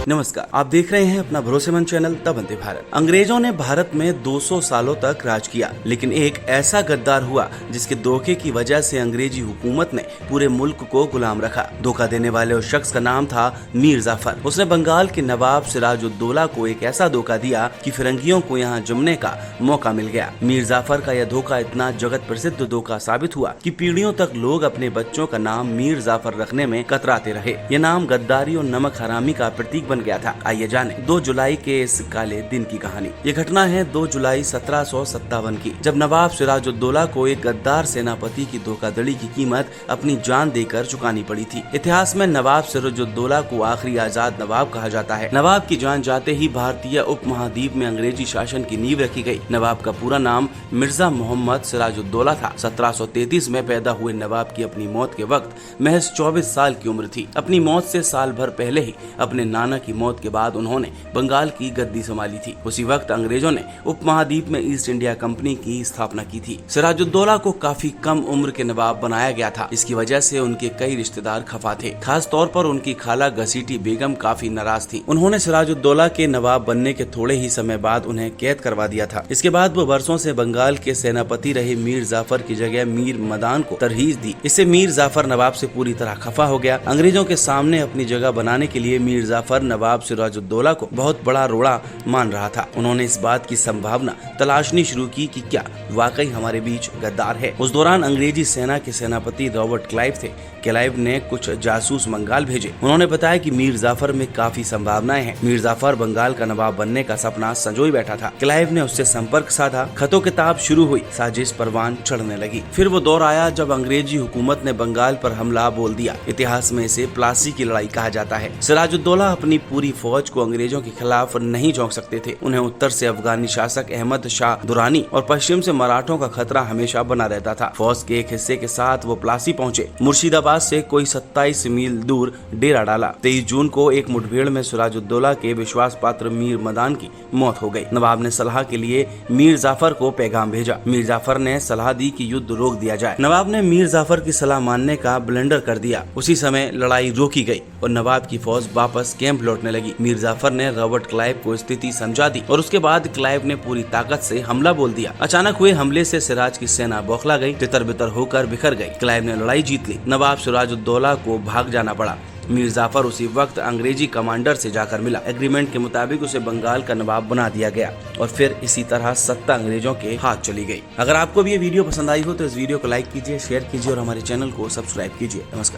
नमस्कार, आप देख रहे हैं अपना भरोसेमंद चैनल द वंदे भारत। अंग्रेजों ने भारत में 200 सालों तक राज किया, लेकिन एक ऐसा गद्दार हुआ जिसके धोखे की वजह से अंग्रेजी हुकूमत ने पूरे मुल्क को गुलाम रखा। धोखा देने वाले उस शख्स का नाम था मीर जाफर। उसने बंगाल के नवाब सिराजुद्दौला को एक ऐसा धोखा दिया कि फिरंगियों को यहाँ जमने का मौका मिल गया। मीर जाफर का यह धोखा इतना जगत प्रसिद्ध धोखा साबित हुआ कि पीढ़ियों तक लोग अपने बच्चों का नाम मीर जाफर रखने में कतराते रहे। यह नाम गद्दारी और नमक हरामी का प्रतीक बन गया था। आइए जाने 2 जुलाई के इस काले दिन की कहानी। ये घटना है 2 जुलाई 1757 की, जब नवाब सिराजुद्दौला को एक गद्दार सेनापति की धोखाधड़ी की कीमत अपनी जान देकर चुकानी पड़ी थी। इतिहास में नवाब सिराजुद्दौला को आखिरी आजाद नवाब कहा जाता है। नवाब की जान जाते ही भारतीय उपमहाद्वीप में अंग्रेजी शासन की नींव रखी गई। नवाब का पूरा नाम मिर्जा मोहम्मद सिराजुद्दौला था। 1733 में पैदा हुए नवाब की अपनी मौत के वक्त महज 24 साल की उम्र थी। अपनी मौत से साल भर पहले ही अपने नाना की मौत के बाद उन्होंने बंगाल की गद्दी संभाली थी। उसी वक्त अंग्रेजों ने उपमहाद्वीप में ईस्ट इंडिया कंपनी की स्थापना की थी। सिराजुद्दौला को काफी कम उम्र के नवाब बनाया गया था। इसकी वजह से उनके कई रिश्तेदार खफा थे। खास तौर पर उनकी खाला घसीटी बेगम काफी नाराज थी। उन्होंने सिराजुद्दौला के नवाब बनने के थोड़े ही समय बाद उन्हें कैद करवा दिया था। इसके बाद वो वर्षों से बंगाल के सेनापति रहे मीर जाफर की जगह मीर मदान को तरहीज दी। इससे मीर जाफर नवाब से पूरी तरह खफा हो गया। अंग्रेजों के सामने अपनी जगह बनाने के लिए मीर जाफर नवाब सिराजुद्दौला को बहुत बड़ा रोड़ा मान रहा था। उन्होंने इस बात की संभावना तलाशनी शुरू की कि क्या वाकई हमारे बीच गद्दार है। उस दौरान अंग्रेजी सेना के सेनापति रॉबर्ट क्लाइव थे। क्लाइव ने कुछ जासूस बंगाल भेजे। उन्होंने बताया कि मीर जाफर में काफी संभावनाएं हैं। मीर जाफर बंगाल का नवाब बनने का सपना संजोए बैठा था। क्लाइव ने उससे संपर्क साधा। खतों किताब शुरू हुई। साजिश परवान चढ़ने लगी। फिर वो दौर आया जब अंग्रेजी हुकूमत ने बंगाल पर हमला बोल दिया। इतिहास में इसे प्लासी की लड़ाई कहा जाता है। सिराजुद्दौला अपनी पूरी फौज को अंग्रेजों के खिलाफ नहीं झोंक सकते थे। उन्हें उत्तर से अफगानी शासक अहमद शाह दुरानी और पश्चिम से मराठों का खतरा हमेशा बना रहता था। फौज के एक हिस्से के साथ वो प्लासी पहुंचे। मुर्शिदाबाद से कोई 27 मील दूर डेरा डाला। 23 जून को एक मुठभेड़ में सिराजुद्दौला के विश्वास पात्र मीर मदान की मौत हो गई। नवाब ने सलाह के लिए मीर जाफर को पैगाम भेजा। मीर जाफर ने सलाह दी कि युद्ध रोक दिया जाए। नवाब ने मीर जाफर की सलाह मानने का ब्लंडर कर दिया। उसी समय लड़ाई रोकी गई और नवाब की फौज वापस कैंप लौटने लगी। मीर जाफर ने रॉबर्ट क्लाइव को स्थिति समझा दी और उसके बाद क्लाइव ने पूरी ताकत से हमला बोल दिया। अचानक हुए हमले से सिराज की सेना बौखला गई, तितर बितर होकर बिखर गई। क्लाइव ने लड़ाई जीत ली। नवाब सिराजुद्दौला को भाग जाना पड़ा। मीर जाफर उसी वक्त अंग्रेजी कमांडर से जाकर मिला। एग्रीमेंट के मुताबिक उसे बंगाल का नवाब बना दिया गया और फिर इसी तरह सत्ता अंग्रेजों के हाथ चली गई। अगर आपको भी ये वीडियो पसंद आई हो तो इस वीडियो को लाइक कीजिए, शेयर कीजिए और हमारे चैनल को सब्सक्राइब कीजिए। नमस्कार।